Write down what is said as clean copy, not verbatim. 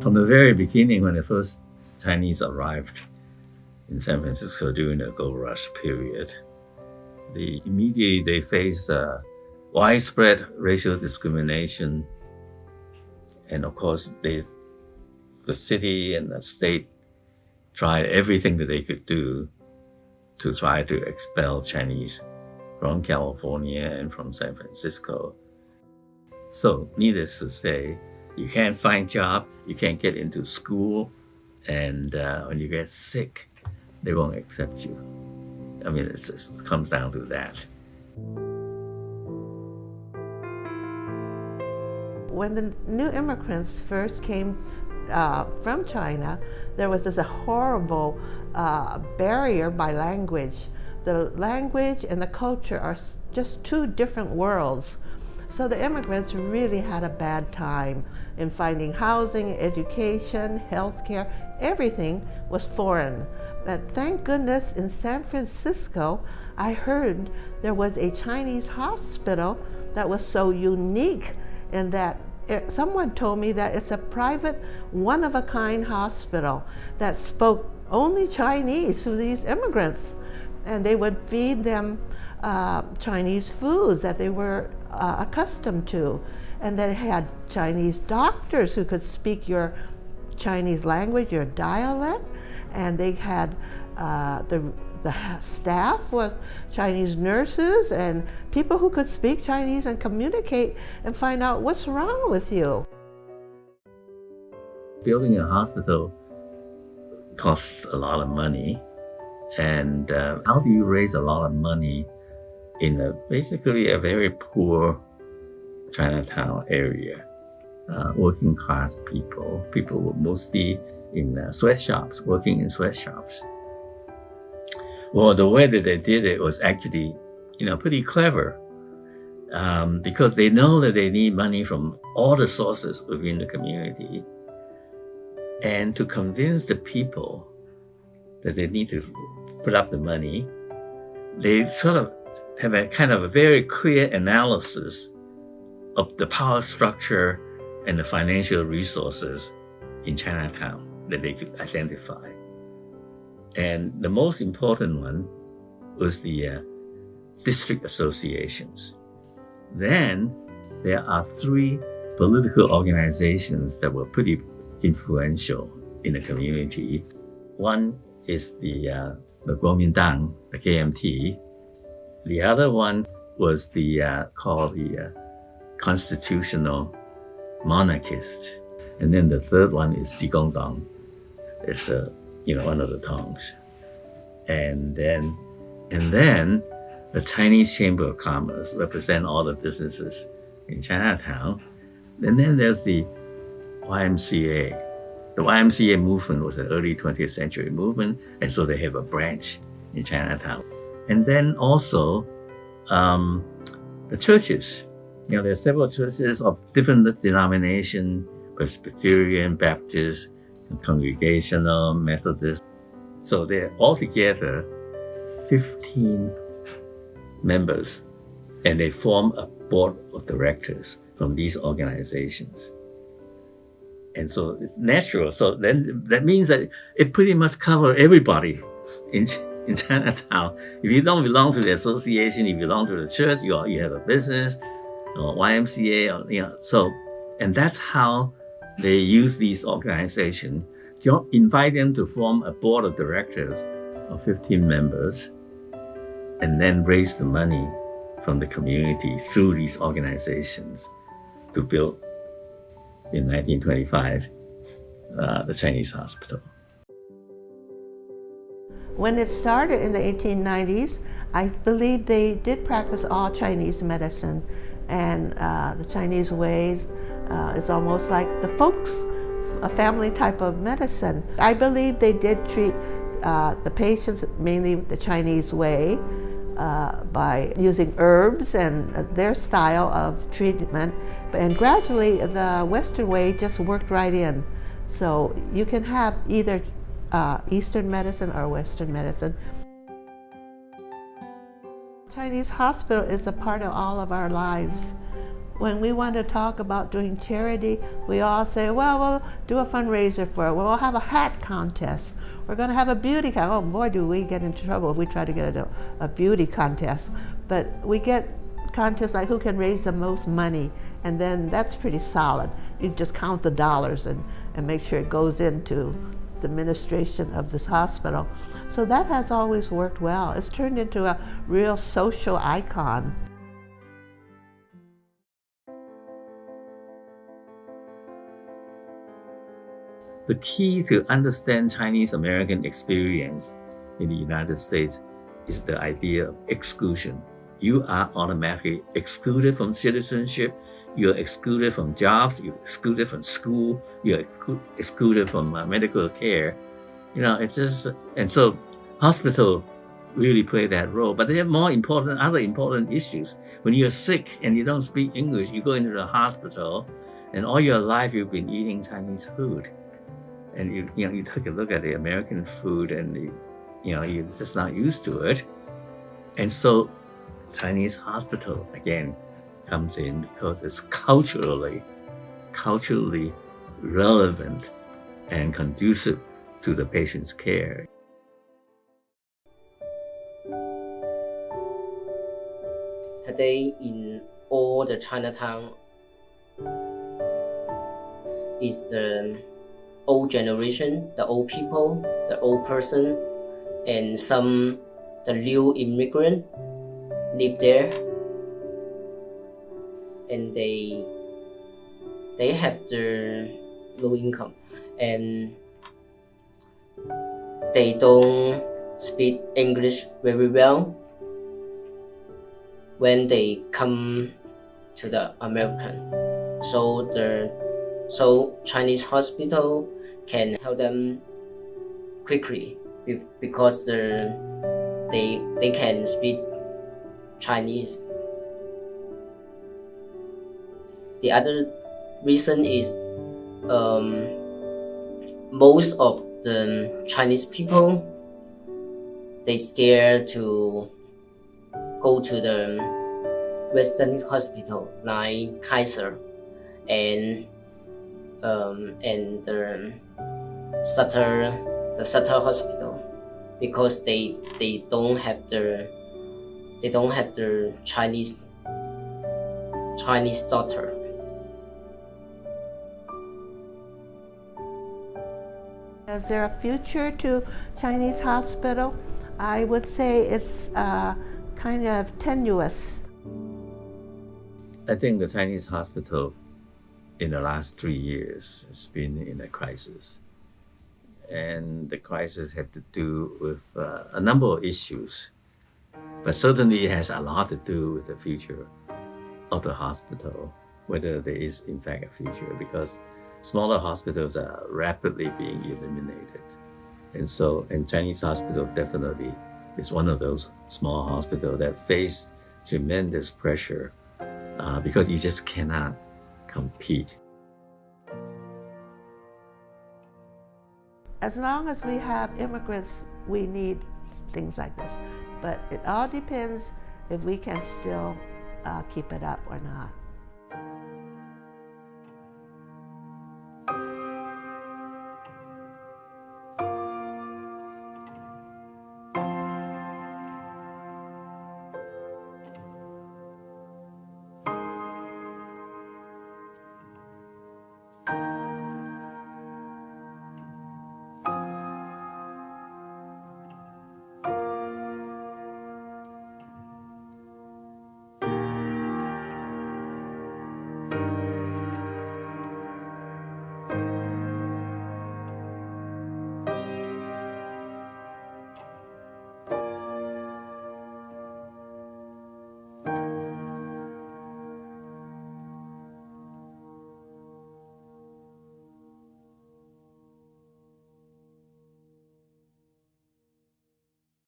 From the very beginning, when the first Chinese arrived in San Francisco during the gold rush period, immediately they faced widespread racial discrimination. And of course, the city and the state tried everything that they could do to try to expel Chinese from California and from San Francisco. So needless to say, you can't find job, you can't get into school, and when you get sick, they won't accept you. I mean, it comes down to that. When the new immigrants first came from China, there was this horrible barrier by language. The language and the culture are just two different worlds. So the immigrants really had a bad time in finding housing, education, healthcare. Everything was foreign. But thank goodness in San Francisco, I heard there was a Chinese hospital that was so unique in that someone told me that it's a private, one-of-a-kind hospital that spoke only Chinese to these immigrants. And they would feed them Chinese foods that they were accustomed to. And they had Chinese doctors who could speak your Chinese language, your dialect. And they had the staff was Chinese nurses and people who could speak Chinese and communicate and find out what's wrong with you. Building a hospital costs a lot of money. And how do you raise a lot of money in basically a very poor Chinatown area? Working class people were mostly in sweatshops, working in sweatshops. Well, the way that they did it was actually, pretty clever, because they know that they need money from all the sources within the community, and to convince the people that they need to put up the money, they sort of have a kind of a very clear analysis of the power structure and the financial resources in Chinatown that they could identify. And the most important one was the district associations. Then there are 3 political organizations that were pretty influential in the community. One is the Kuomintang, the KMT. The other one was called the Constitutional Monarchist. And then the third one is Jigongdang. It's one of the tongues. And then the Chinese Chamber of Commerce represent all the businesses in Chinatown. And then there's the YMCA. The YMCA movement was an early 20th century movement, and so they have a branch in Chinatown. And then also the churches. There are several churches of different denominations: Presbyterian, Baptist, Congregational, Methodist. So they're altogether 15 members, and they form a board of directors from these organizations. And so it's natural. So then that means that it pretty much covers everybody in Chinatown. If you don't belong to the association, if you belong to the church, you have a business or YMCA, so, and that's how they use these organizations. Invite them to form a board of directors of 15 members, and then raise the money from the community through these organizations to build, in 1925, the Chinese hospital. When it started in the 1890s, I believe they did practice all Chinese medicine, and the Chinese ways is almost like the a family type of medicine. I believe they did treat the patients mainly the Chinese way by using herbs and their style of treatment, and gradually the Western way just worked right in. So you can have either Eastern medicine or Western medicine. Chinese hospital is a part of all of our lives. when we want to talk about doing charity, we all say, well, we'll do a fundraiser for it. We'll have a hat contest. We're going to have a beauty contest. Oh boy, do we get into trouble if we try to get a beauty contest. But we get contests like who can raise the most money, and then that's pretty solid. You just count the dollars and make sure it goes into the administration of this hospital. So that has always worked well. It's turned into a real social icon. The key to understand Chinese American experience in the United States is the idea of exclusion. You are automatically excluded from citizenship, you're excluded from jobs, you're excluded from school, you're excluded from medical care. You know, it's just, and so hospital really play that role. But there are other important issues. When you're sick and you don't speak English, you go into the hospital, and all your life you've been eating Chinese food. And you take a look at the American food, and you're just not used to it. And so Chinese hospital again comes in because it's culturally relevant and conducive to the patient's care. Today in all the Chinatown is the old generation, the old people, the old person, and the new immigrant live there, and they have the low income, and they don't speak English very well when they come to the American. So Chinese hospital can help them quickly because they can speak Chinese. The other reason is most of the Chinese people, they scared to go to the Western hospital like Kaiser and the Sutter hospital, because they don't have the Chinese doctor. Is there a future to Chinese hospital? I would say it's kind of tenuous. I think the Chinese hospital in the last 3 years has been in a crisis. And the crisis had to do with a number of issues, but certainly it has a lot to do with the future of the hospital, whether there is in fact a future, because smaller hospitals are rapidly being eliminated. And Chinese hospital definitely is one of those small hospitals that face tremendous pressure because you just cannot compete. As long as we have immigrants, we need things like this. But it all depends if we can still keep it up or not.